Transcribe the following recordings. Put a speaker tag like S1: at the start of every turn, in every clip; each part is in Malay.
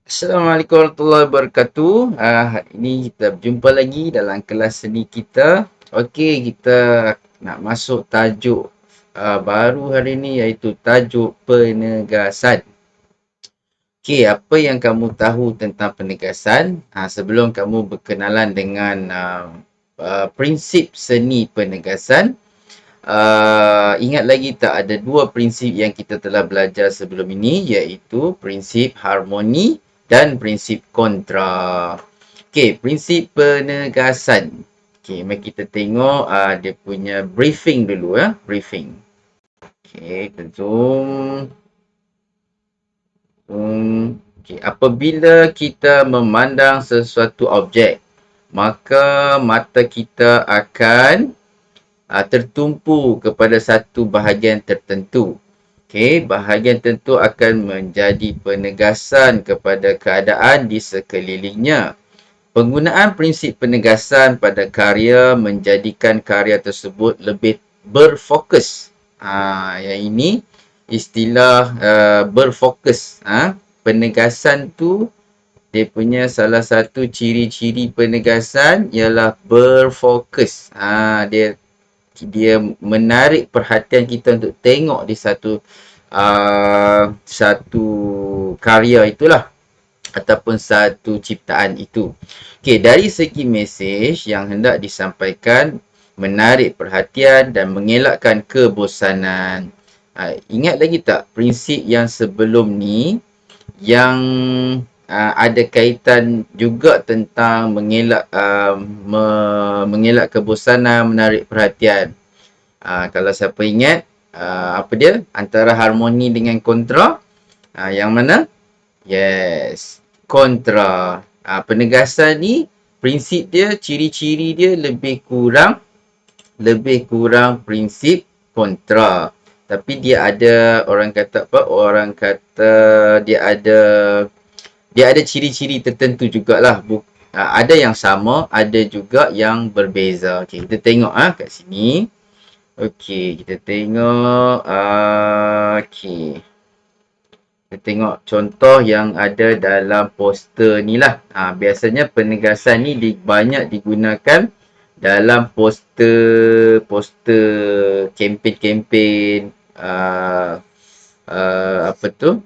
S1: Assalamualaikum warahmatullahi wabarakatuh. Hari ini kita berjumpa lagi dalam kelas seni kita. Okey, kita nak masuk tajuk baru hari ini iaitu tajuk penegasan. Okey, apa yang kamu tahu tentang penegasan? Sebelum kamu berkenalan dengan prinsip seni penegasan, ingat lagi tak ada dua prinsip yang kita telah belajar sebelum ini, iaitu prinsip harmoni dan prinsip kontra. Okey, prinsip penegasan. Okey, mari kita tengok dia punya briefing dulu ya, briefing. Okey, kita zoom. Okey, apabila kita memandang sesuatu objek, maka mata kita akan tertumpu kepada satu bahagian tertentu. Okey, bahagian tertentu akan menjadi penegasan kepada keadaan di sekelilingnya. Penggunaan prinsip penegasan pada karya menjadikan karya tersebut lebih berfokus. Yang ini istilah berfokus. Penegasan tu dia punya salah satu ciri-ciri penegasan ialah berfokus. Dia menarik perhatian kita untuk tengok di satu karya itulah ataupun satu ciptaan itu. Okey, dari segi mesej yang hendak disampaikan menarik perhatian dan mengelakkan kebosanan. Ingat lagi tak prinsip yang sebelum ni yang ada kaitan juga tentang mengelak kebosanan, menarik perhatian. Kalau siapa ingat, apa dia? Antara harmoni dengan kontra, yang mana? Yes, kontra. Penegasan ni, prinsip dia, ciri-ciri dia lebih kurang prinsip kontra. Tapi dia ada, orang kata apa? Orang kata dia ada ciri-ciri tertentu jugalah. Ada yang sama, ada juga yang berbeza. Okey, kita tengok kat sini. Okey, kita tengok. Okey. Kita tengok contoh yang ada dalam poster ni lah. Biasanya penegasan ni banyak digunakan dalam poster kempen-kempen apa tu?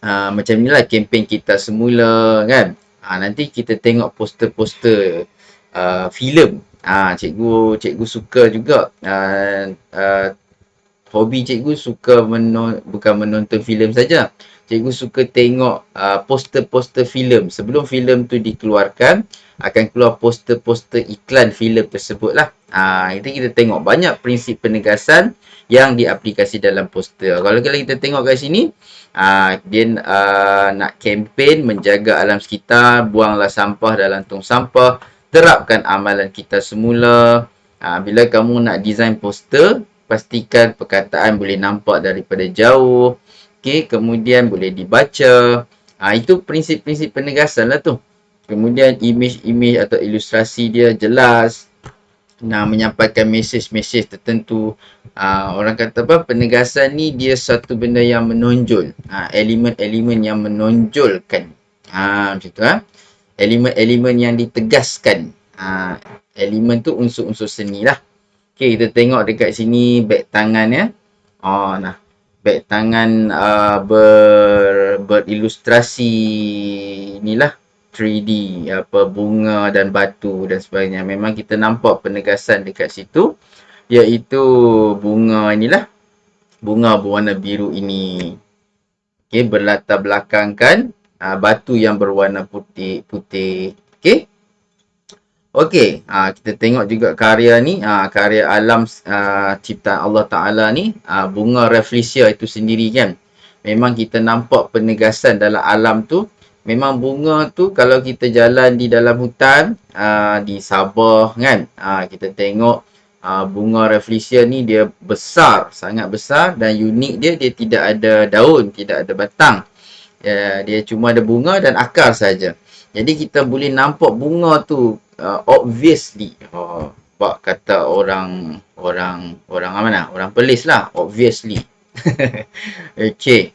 S1: Macam ni lah kempen kita semula kan. Nanti kita tengok poster-poster filem. Cikgu suka juga. Hobi cikgu suka bukan menonton filem saja. Cikgu suka tengok poster-poster filem. Sebelum filem tu dikeluarkan, akan keluar poster-poster iklan filem tersebut lah. Kita tengok banyak prinsip penegasan yang diaplikasi dalam poster. Kalau kita tengok kat sini, dia nak kempen menjaga alam sekitar, buanglah sampah dalam tong sampah, terapkan amalan kita semula. Bila kamu nak design poster, pastikan perkataan boleh nampak daripada jauh. Okey, kemudian boleh dibaca. Itu prinsip-prinsip penegasan lah tu. Kemudian imej-imej atau ilustrasi dia jelas. Menyampaikan mesej-mesej tertentu. Orang kata apa? Penegasan ni dia satu benda yang menonjol. Elemen-elemen yang menonjolkan. Macam tu. Elemen-elemen yang ditegaskan. Elemen tu unsur-unsur seni lah. Okey, kita tengok dekat sini beg tangan ya. Beg tangan berilustrasi inilah 3D, bunga dan batu dan sebagainya. Memang kita nampak penegasan dekat situ, iaitu bunga inilah. Bunga berwarna biru ini. Okey, berlatar belakangkan batu yang berwarna putih. Okey. Okey, kita tengok juga karya ni, karya alam ciptaan Allah Ta'ala ni, bunga Rafflesia itu sendiri kan. Memang kita nampak penegasan dalam alam tu. Memang bunga tu kalau kita jalan di dalam hutan, di Sabah kan, kita tengok bunga Rafflesia ni dia besar, sangat besar dan unik dia tidak ada daun, tidak ada batang. Dia cuma ada bunga dan akar saja. Jadi kita boleh nampak bunga tu obviously. Bak kata orang mana? Orang Perlis lah, obviously. Okey.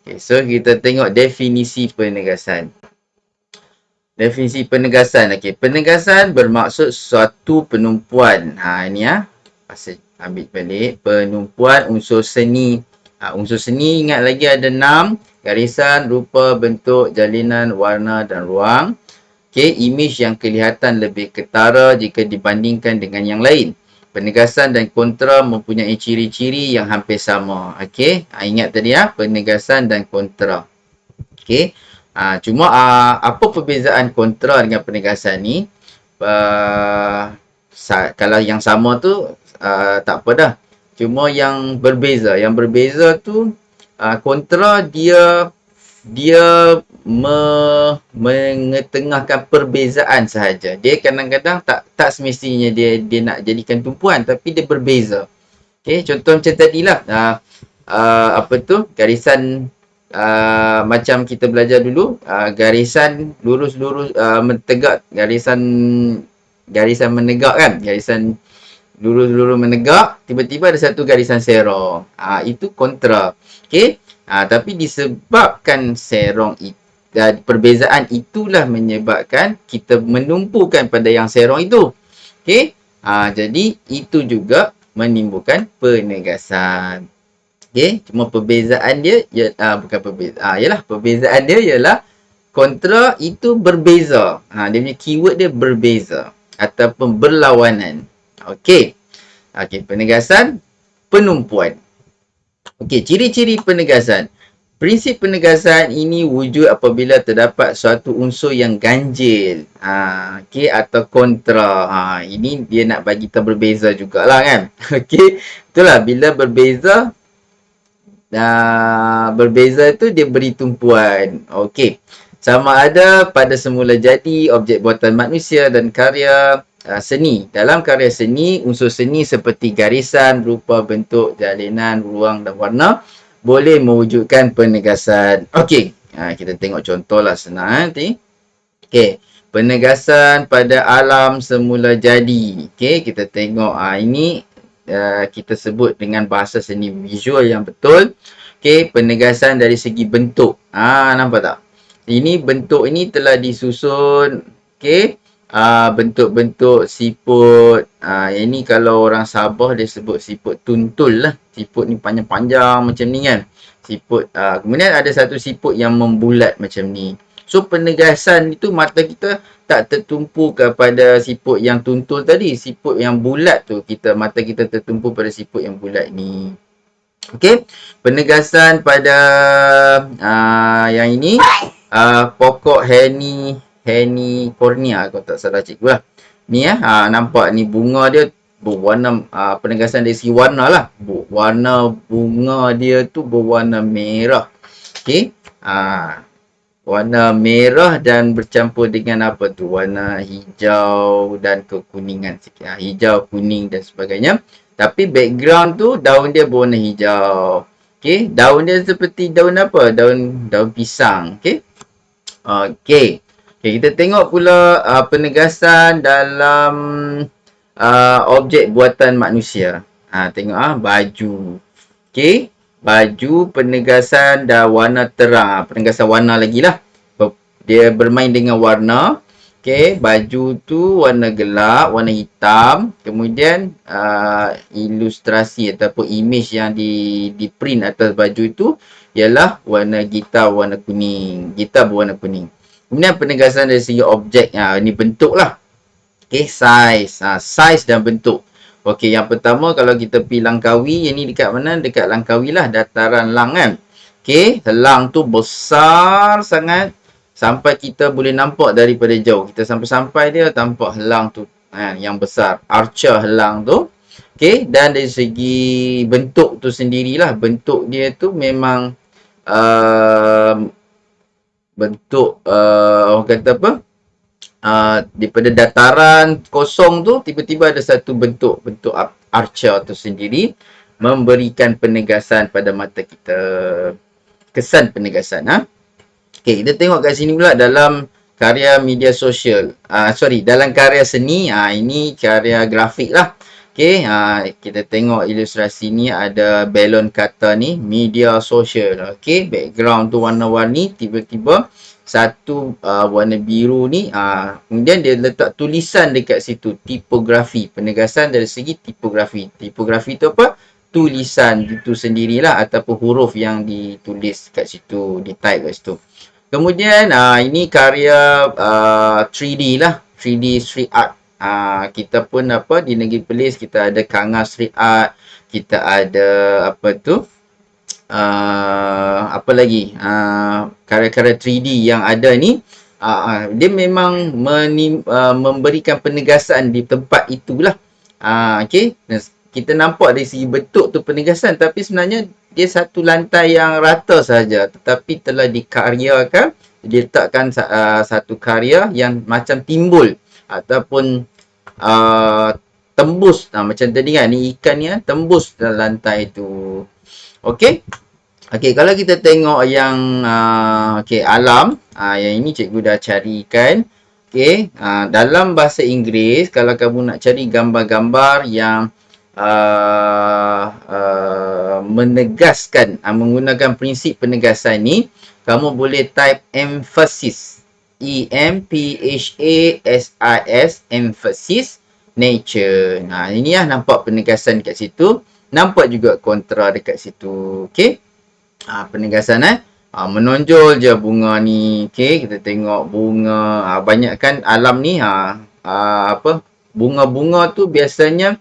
S1: Okay, so kita tengok definisi penegasan. Definisi penegasan. Okey, penegasan bermaksud suatu penumpuan. Ini pasal ambil balik penumpuan unsur seni. Unsur seni ingat lagi ada 6, garisan, rupa, bentuk, jalinan, warna dan ruang. Okey, imej yang kelihatan lebih ketara jika dibandingkan dengan yang lain. Penegasan dan kontra mempunyai ciri-ciri yang hampir sama. Okey, ingat tadi penegasan dan kontra. Okey. Cuma apa perbezaan kontra dengan penegasan ni? Kalau yang sama tu tak apa dah. Cuma yang berbeza. Yang berbeza tu kontra dia mengetengahkan perbezaan sahaja. Dia kadang-kadang tak semestinya dia nak jadikan tumpuan, tapi dia berbeza. Okey, contoh macam tadilah. Apa tu? Garisan macam kita belajar dulu, garisan lurus-lurus menegak, garisan menegak kan, garisan lurus-lurus menegak, tiba-tiba ada satu garisan serong. Itu kontra. Okey. Tapi disebabkan serong perbezaan itulah menyebabkan kita menumpukan pada yang serong itu. Okey. Jadi itu juga menimbulkan penegasan. Okey, cuma perbezaan dia bukan perbezaan. Perbezaan dia ialah kontra itu berbeza. Dia punya keyword dia berbeza ataupun berlawanan. Okey. Penegasan, penumpuan. Okey, ciri-ciri penegasan. Prinsip penegasan ini wujud apabila terdapat suatu unsur yang ganjil. Okey, atau kontra. Ini dia nak bagi kita berbeza jugalah kan. Okey, itulah bila berbeza. Berbeza tu dia beri tumpuan. Okey. Sama ada pada semula jadi, objek buatan manusia dan karya seni. Dalam karya seni, unsur seni seperti garisan, rupa, bentuk, jalinan, ruang dan warna boleh mewujudkan penegasan. Okey. Kita tengok contohlah senang nanti. Okey. Penegasan pada alam semula jadi. Okey, kita tengok ini kita sebut dengan bahasa seni visual yang betul. Okey, penegasan dari segi bentuk. Nampak tak? Ini bentuk ini telah disusun. Okey, bentuk-bentuk siput. Ini kalau orang Sabah dia sebut siput tuntul lah. Siput ni panjang-panjang macam ni kan. Siput. Kemudian ada satu siput yang membulat macam ni. So penegasan itu mata kita tak tertumpu kepada siput yang tuntul tadi. Siput yang bulat tu mata kita tertumpu pada siput yang bulat ni. Okey. Penegasan pada yang ini pokok henicornia kalau tak salah cikgu lah. Ni nampak ni bunga dia berwarna penegasan dari segi warna lah. Warna bunga dia tu berwarna merah. Okey. Warna merah dan bercampur dengan apa tu? Warna hijau dan kekuningan sikit. Hijau, kuning dan sebagainya. Tapi background tu daun dia berwarna hijau. Okey, daun dia seperti daun apa? Daun pisang. Okey. Okey, kita tengok pula penegasan dalam objek buatan manusia. Tengok baju. Okey. Baju penegasan dah warna terang. Penegasan warna lagi lah. Dia bermain dengan warna. Okey, baju tu warna gelap, warna hitam. Kemudian ilustrasi ataupun imej yang di print atas baju itu ialah warna gitar warna kuning. Gitar berwarna kuning. Kemudian penegasan dari segi objek. Ini bentuk lah. Okey, size. Size dan bentuk. Okey, yang pertama kalau kita pergi Langkawi, yang ni dekat mana? Dekat Langkawi lah, dataran Lang kan. Okey, Lang tu besar sangat sampai kita boleh nampak daripada jauh. Kita sampai-sampai dia tampak Lang tu yang besar. Arca Lang tu. Okey, dan dari segi bentuk tu sendirilah, bentuk dia tu memang bentuk orang kata apa? Daripada dataran kosong tu tiba-tiba ada satu bentuk arca tu sendiri memberikan penegasan pada mata kita, kesan penegasan. Okey, kita tengok kat sini pula dalam karya media sosial, dalam karya seni. Ini karya grafik lah. Okey, kita tengok ilustrasi ni ada balon kata ni media sosial. Okey, background tu warna-warni, tiba-tiba satu warna biru ni kemudian dia letak tulisan dekat situ, tipografi, penegasan dari segi tipografi. Tipografi tu apa? Tulisan itu sendirilah ataupun huruf yang ditulis kat situ, di type kat situ. Kemudian ini karya 3D lah, 3D street art. Kita pun di Negeri Perlis kita ada Kangas Street Art, kita ada apa tu? Apa lagi? Karya-karya 3D yang ada ni dia memang memberikan penegasan di tempat itulah. Okey. Kita nampak dari segi bentuk tu penegasan, tapi sebenarnya dia satu lantai yang rata saja, tetapi telah dikaryakan, diletakkan satu karya yang macam timbul ataupun tembus, macam tadi kan ni ikan ni tembus dalam lantai tu. Okey. Okey, kalau kita tengok yang alam, yang ini cikgu dah carikan. Okey, dalam bahasa Inggeris kalau kamu nak cari gambar-gambar yang menegaskan, menggunakan prinsip penegasan ni, kamu boleh type emphasis, E-M-P-H-A-S-I-S, emphasis, nature. Ini lah nampak penegasan dekat situ, nampak juga kontra dekat situ. Okey, penegasan menonjol je bunga ni. Okey, kita tengok bunga, banyak kan alam ni bunga-bunga tu biasanya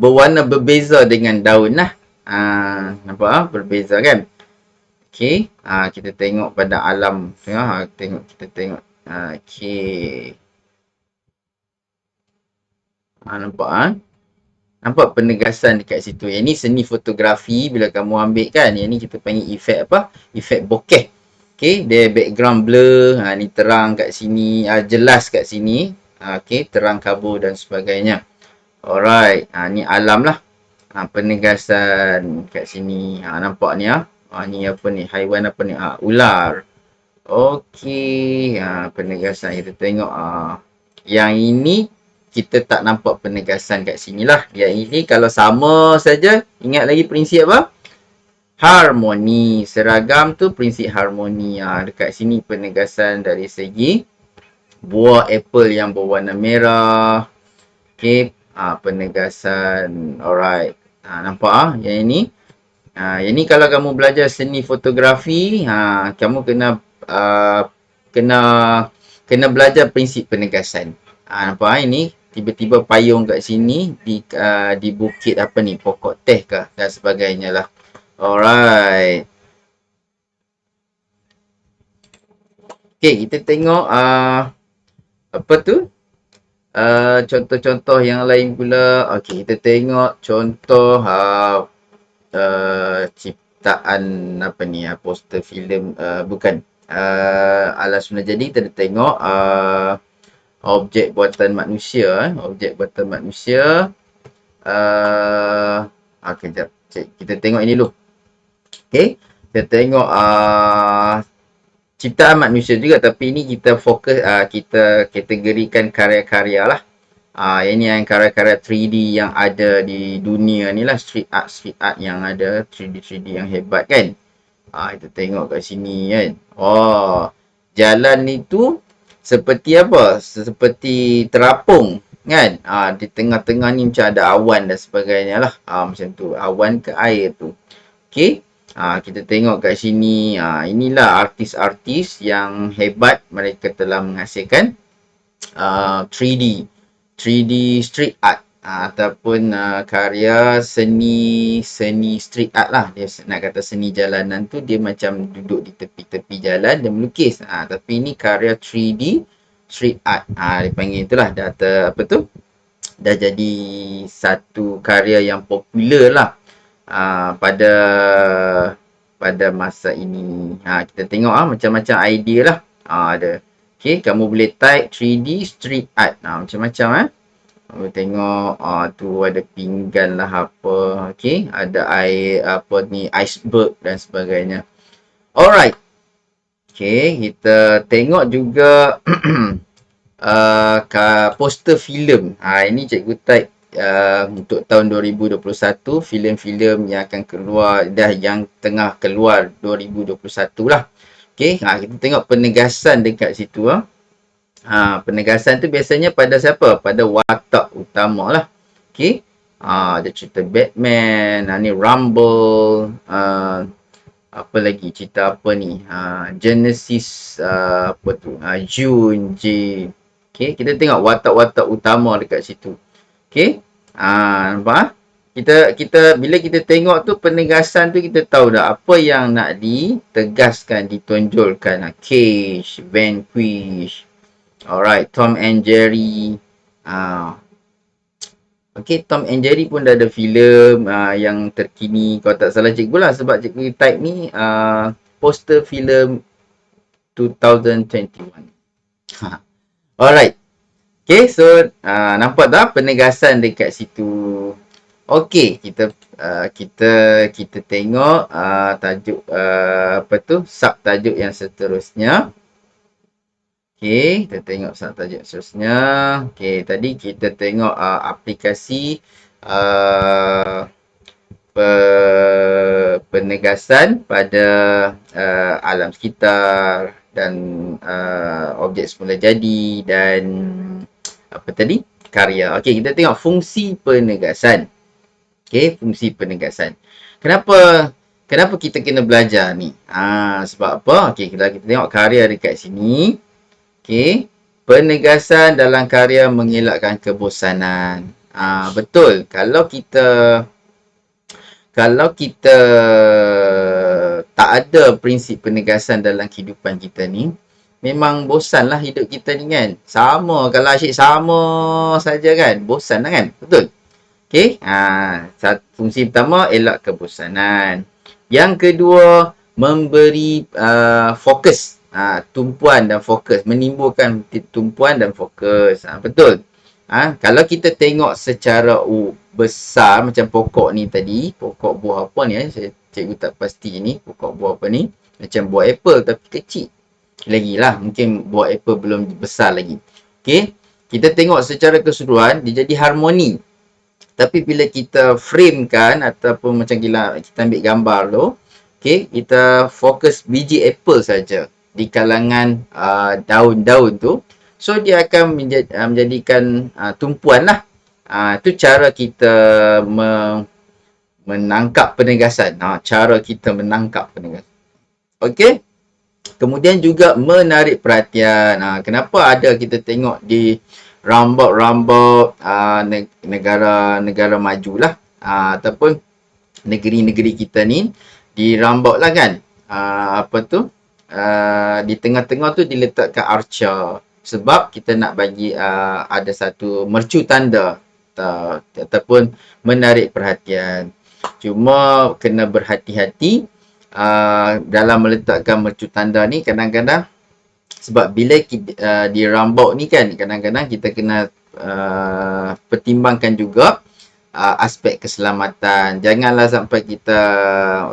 S1: berwarna berbeza dengan daun lah. Nampak berbeza kan. Okey, kita tengok pada alam. Kita tengok. Okey. Nampak nampak penegasan dekat situ. Yang ni seni fotografi bila kamu ambil kan. Yang ni kita panggil efek apa? Efek bokeh. Okey, dia background blur, ni terang kat sini, jelas kat sini. Okey, terang kabur dan sebagainya. Alright, ni alam lah. Penegasan kat sini. Nampak ni ni apa ni? Haiwan apa ni? Ular. Okey, penegasan kita tengok. Yang ini kita tak nampak penegasan kat sini lah. Yang ini kalau sama saja, ingat lagi prinsip apa? Harmoni. Seragam tu prinsip harmoni. Dekat sini penegasan dari segi buah apple yang berwarna merah. Okey, penegasan. Alright. Nampak yang ini? Yang ni kalau kamu belajar seni fotografi, kamu kena belajar prinsip penegasan. Nampak ini tiba-tiba payung kat sini di bukit apa ni, pokok teh ke dan sebagainya lah. Alright. Okey, kita tengok apa tu? Contoh-contoh yang lain pula. Okey, kita tengok contoh ciptaan apa ni, poster filem, bukan alas sunnah. Jadi kita tengok objek buatan manusia. Objek buatan manusia. Kejap. Kita tengok ini dulu. Okey, kita tengok ciptaan manusia juga, tapi ini kita fokus, kita kategorikan karya-karya lah. Ini yang karya-karya 3D yang ada di dunia ni lah, street art yang ada, 3D yang hebat kan. Kita tengok kat sini kan. Jalan itu seperti apa? Seperti terapung kan. Di tengah-tengah ni macam ada awan dan sebagainya lah. Macam tu, awan ke air tu. Okey. Kita tengok kat sini, inilah artis-artis yang hebat, mereka telah menghasilkan 3D street art, ataupun karya seni street art lah. Dia nak kata seni jalanan tu, dia macam duduk di tepi-tepi jalan dan melukis. Tapi ini karya 3D street art. Dia panggil itulah, dah jadi satu karya yang popular lah pada masa ini. Kita tengok macam-macam idea lah. Ada. Okey, kamu boleh type 3D street art. Macam-macam kamu tengok tu ada pinggan lah apa. Okey, ada air apa ni, iceberg dan sebagainya. Alright. Okey, kita tengok juga poster filem. Ini cikgu type untuk tahun 2021, filem-filem yang akan keluar yang tengah keluar 2021 lah. Okey, kita tengok penegasan dekat situ penegasan tu biasanya pada siapa? Pada watak utama lah. Okey. Ada cerita Batman, ni Rumble, apa lagi cerita apa ni? Genesis, apa tu? June, J. Okey, kita tengok watak-watak utama dekat situ. Okey. Nampak? Kita bila kita tengok tu penegasan tu, kita tahu dah apa yang nak ditegaskan, ditonjolkan. Cage, Vanquish. Alright, Tom and Jerry. Okay, Tom and Jerry pun dah ada filem yang terkini. Kalau tak salah cikgu lah, sebab cikgu type ni poster filem 2021. Alright. Okay, so nampak tak penegasan dekat situ. Okay, kita tengok tajuk apa tu, subtajuk yang seterusnya. Okay, kita tengok subtajuk seterusnya. Okay, tadi kita tengok aplikasi penegasan pada alam sekitar dan objek semula jadi dan apa tadi? Karya. Okey, kita tengok fungsi penegasan. Okey, fungsi penegasan. Kenapa kita kena belajar ni? Sebab apa? Okey, kita tengok karya dekat sini. Okey, penegasan dalam karya mengelakkan kebosanan. Betul. Kalau kita tak ada prinsip penegasan dalam kehidupan kita ni, memang bosan lah hidup kita ni kan. Sama, kalau asyik sama saja kan, bosan lah kan. Betul? Okey, fungsi pertama, elak kebosanan. Yang kedua, memberi fokus. Tumpuan dan fokus. Menimbulkan tumpuan dan fokus. Betul? Kalau kita tengok secara besar, macam pokok ni tadi, pokok buah apa ni, cikgu tak pasti ni, pokok buah apa ni, macam buah apple tapi kecil lagi lah, mungkin buah apple belum besar lagi. Okay, kita tengok secara keseluruhan, dia jadi harmoni. Tapi bila kita frame kan, ataupun macam kita ambil gambar tu, okay, kita fokus biji apple saja di kalangan daun-daun tu, so dia akan menjadikan tumpuan lah. Itu cara kita menangkap penegasan. Cara kita menangkap penegasan. Okey. Kemudian juga menarik perhatian. Kenapa ada kita tengok di rambut-rambut negara-negara maju lah. Ataupun negeri-negeri kita ni dirambut lah kan. Di tengah-tengah tu diletakkan arca. Sebab kita nak bagi ada satu mercu tanda ataupun menarik perhatian. Cuma kena berhati-hati dalam meletakkan mercu tanda ni. Kadang-kadang sebab bila di rambut ni kan, kadang-kadang kita kena pertimbangkan juga aspek keselamatan. Janganlah sampai kita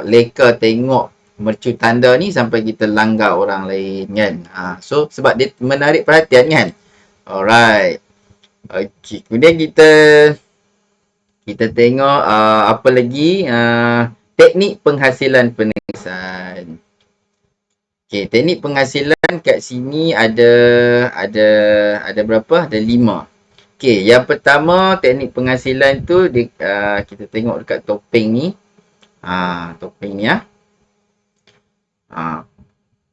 S1: leka tengok mercu tanda ni sampai kita langgar orang lain kan. So sebab dia menarik perhatian kan. Alright. Okey, kemudian kita tengok apa lagi, teknik penghasilan penegasan. Okey, teknik penghasilan kat sini ada berapa? Ada 5. Okey, yang pertama teknik penghasilan tu kita tengok dekat topeng ni. Topeng ni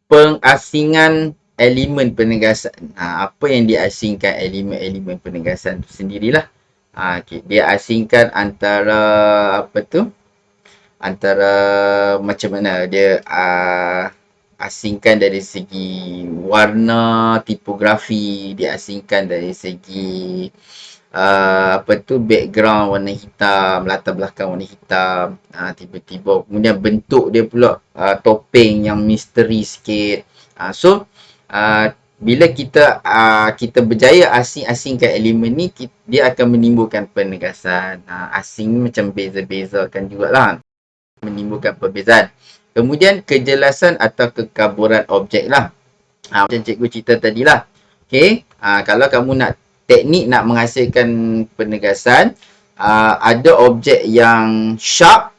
S1: pengasingan elemen penegasan. Apa yang diasingkan elemen-elemen penegasan tu sendirilah. Okay. Dia asingkan antara antara macam mana dia asingkan dari segi warna, tipografi, dia asingkan dari segi background warna hitam, latar belakang warna hitam, tiba-tiba kemudian bentuk dia pula topeng yang misteri sikit. So bila kita berjaya asing-asingkan elemen ni, dia akan menimbulkan penegasan. Asing macam beza-bezakan jugalah, menimbulkan perbezaan. Kemudian kejelasan atau kekaburan objek lah. Macam cikgu cerita tadi lah. Okey, kalau kamu nak teknik nak menghasilkan penegasan, ada objek yang sharp,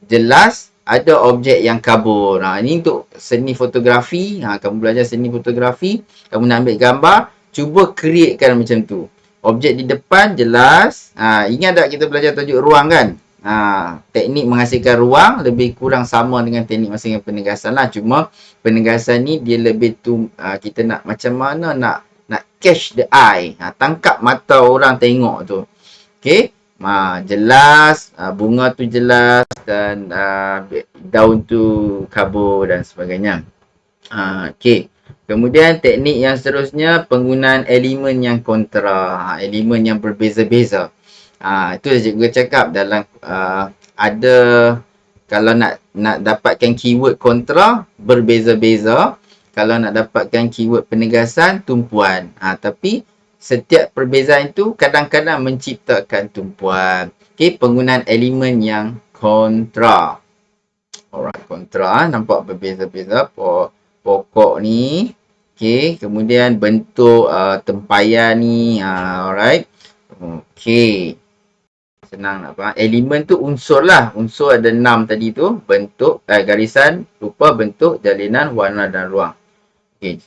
S1: jelas, ada objek yang kabur. Ini untuk seni fotografi. Kamu belajar seni fotografi, kamu nak ambil gambar, cuba createkan macam tu. Objek di depan jelas. Ingat tak kita belajar tajuk ruang kan? Teknik menghasilkan ruang lebih kurang sama dengan teknik menghasilkan penegasan lah. Cuma penegasan ni dia lebih tu kita nak macam mana nak catch the eye. Tangkap mata orang tengok tu. Okey. Jelas, bunga tu jelas dan daun tu kabur dan sebagainya. Okey. Kemudian teknik yang seterusnya penggunaan elemen yang kontra, elemen yang berbeza-beza. Itu cikgu cakap dalam ada kalau nak dapatkan keyword kontra berbeza-beza, kalau nak dapatkan keyword penegasan tumpuan. Tapi setiap perbezaan itu kadang-kadang menciptakan tumpuan. Okey, penggunaan elemen yang kontra. Alright, kontra nampak berbeza-beza pokok ni. Okey, kemudian bentuk tempayan ni. Alright. Okey. Senang nak faham. Elemen tu unsur lah. Unsur ada 6 tadi tu. Bentuk, garisan, rupa, bentuk, jalinan, warna dan ruang. Okay.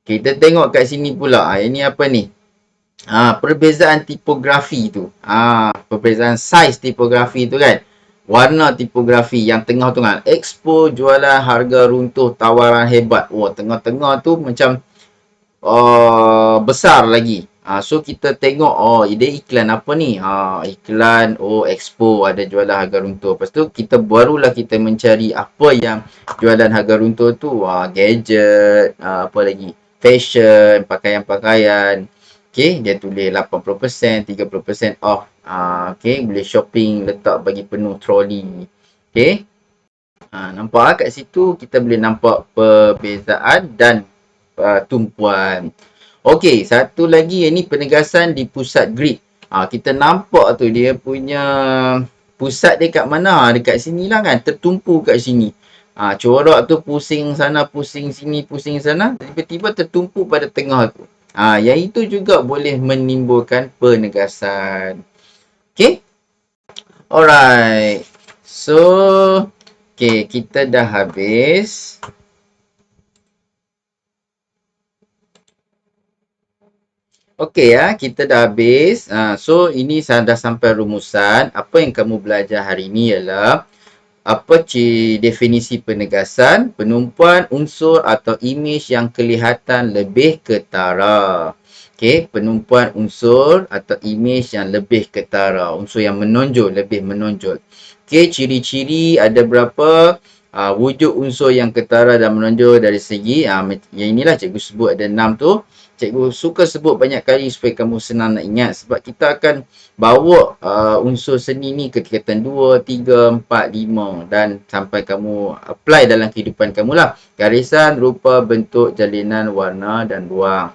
S1: Kita tengok kat sini pula. Ini apa ni? Perbezaan tipografi tu. Perbezaan saiz tipografi tu kan. Warna tipografi yang tengah tu kan. Expo, jualan, harga runtuh, tawaran hebat. Tengah-tengah tu macam besar lagi. So kita tengok dia iklan apa ni? Iklan Expo ada jualan harga runtuh. Lepas tu barulah kita mencari apa yang jualan harga runtuh tu. Gadget, apa lagi? Fashion, pakaian-pakaian. Okey, dia tulis 80%, 30% off. Okey, boleh shopping, letak bagi penuh troli. Okey. Nampak kat situ kita boleh nampak perbezaan dan tumpuan. Okey, satu lagi ini penegasan di pusat grid. Kita nampak tu dia punya pusat dia kat mana? Dekat sini lah kan, tertumpu kat sini. Corak tu pusing sana, pusing sini, pusing sana. Tiba-tiba tertumpu pada tengah tu. Yang itu juga boleh menimbulkan penegasan. Okey? Alright. So, okey, kita dah habis. Okey kita dah habis. So ini dah sampai rumusan. Apa yang kamu belajar hari ini ialah apa definisi penegasan, penumpuan unsur atau imej yang kelihatan lebih ketara. Okey, penumpuan unsur atau imej yang lebih ketara, unsur yang menonjol, lebih menonjol. Okey, ciri-ciri ada berapa? Wujud unsur yang ketara dan menonjol dari segi yang inilah cikgu sebut ada 6 tu. Cikgu suka sebut banyak kali supaya kamu senang nak ingat sebab kita akan bawa unsur seni ni ke tingkatan 2, 3, 4, 5 dan sampai kamu apply dalam kehidupan kamu lah. Garisan, rupa, bentuk, jalinan, warna dan ruang.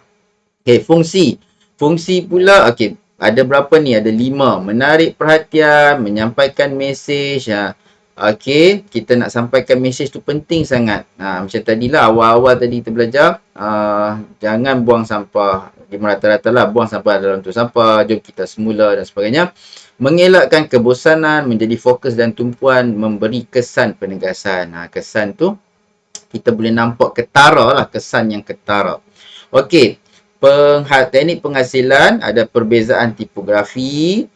S1: Okey, fungsi. Fungsi pula, okey, ada berapa ni? Ada 5. Menarik perhatian, menyampaikan mesej. Okey, kita nak sampaikan mesej tu penting sangat. Macam tadilah awal-awal tadi kita belajar, jangan buang sampah di merata-rata lah, buang sampah dalam tu sampah, jom kita semula dan sebagainya. Mengelakkan kebosanan, menjadi fokus dan tumpuan, memberi kesan penegasan. Kesan tu kita boleh nampak ketara lah, kesan yang ketara. Okey, teknik penghasilan ada perbezaan tipografi,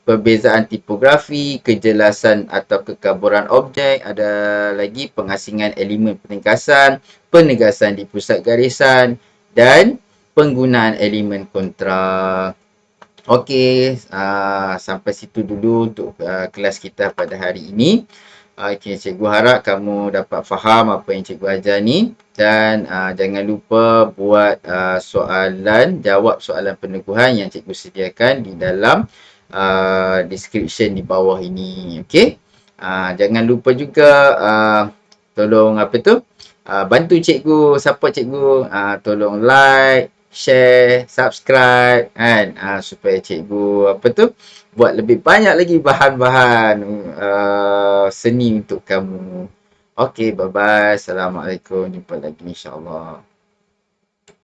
S1: perbezaan tipografi, kejelasan atau kekaburan objek, ada lagi pengasingan elemen penegasan, penegasan di pusat garisan dan penggunaan elemen kontra. Okey, sampai situ dulu untuk kelas kita pada hari ini. Okay, cikgu harap kamu dapat faham apa yang cikgu ajar ni dan jangan lupa buat soalan, jawab soalan peneguhan yang cikgu sediakan di dalam description di bawah ini. Okey. Jangan lupa juga tolong bantu cikgu, support cikgu, tolong like, share, subscribe kan, supaya cikgu buat lebih banyak lagi bahan-bahan seni untuk kamu. Okey, bye bye. Assalamualaikum. Jumpa lagi insya-Allah.